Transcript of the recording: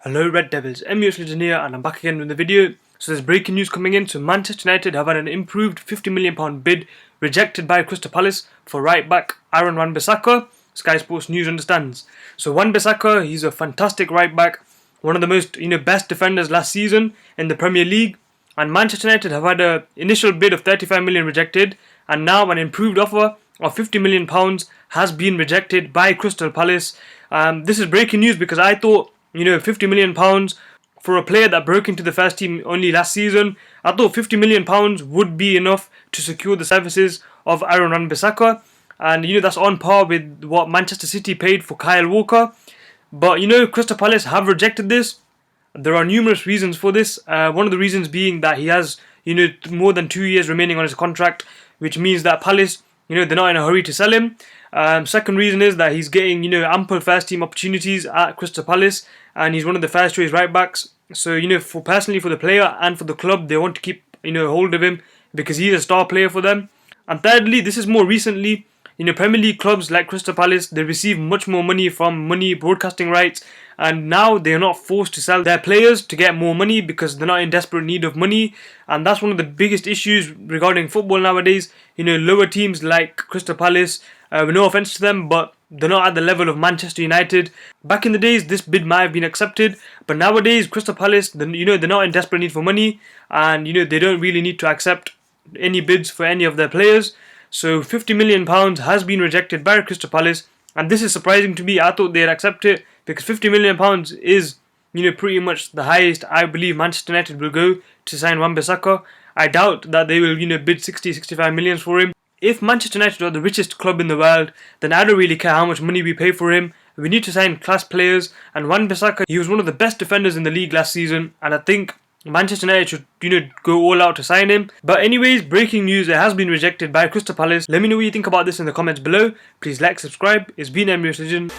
Hello Red Devils, MUS Legend here and I'm back again with the video. So there's breaking news coming in. So Manchester United have had an improved £50 million bid rejected by Crystal Palace for right back Aaron Wan-Bissaka. Sky Sports News understands. So Wan-Bissaka, he's a fantastic right back, one of the most best defenders last season in the Premier League. And Manchester United have had an initial bid of 35 million rejected, and now an improved offer of £50 million has been rejected by Crystal Palace. This is breaking news because I thought £50 million for a player that broke into the first team only last season. I thought £50 million would be enough to secure the services of Aaron Wan-Bissaka, and that's on par with what Manchester City paid for Kyle Walker. But Crystal Palace have rejected this. There are numerous reasons for this. One of the reasons being that he has more than 2 years remaining on his contract, which means that Palace they're not in a hurry to sell him. Second reason is that he's getting ample first team opportunities at Crystal Palace, and he's one of the first choice right backs. So for the player and for the club, they want to keep hold of him because he's a star player for them. And thirdly, this is more recently, Premier League clubs like Crystal Palace, they receive much more money from money broadcasting rights, and now they are not forced to sell their players to get more money because they're not in desperate need of money. And that's one of the biggest issues regarding football nowadays. Lower teams like Crystal Palace, with no offense to them, but they're not at the level of Manchester United. Back in the days, this bid might have been accepted, but nowadays Crystal Palace, they're not in desperate need for money, and they don't really need to accept any bids for any of their players. So £50 million has been rejected by Crystal Palace, and this is surprising to me. I thought they'd accept it because £50 million is pretty much the highest I believe Manchester United will go to sign Wan-Bissaka. I doubt that they will bid 60-65 million for him. If Manchester United are the richest club in the world, then I don't really care how much money we pay for him. We need to sign class players, and Wan-Bissaka, he was one of the best defenders in the league last season, and I think Manchester United should go all out to sign him. But anyways, breaking news, it has been rejected by Crystal Palace. Let me know what you think about this in the comments below. Please like, subscribe. It's been MUS Legend.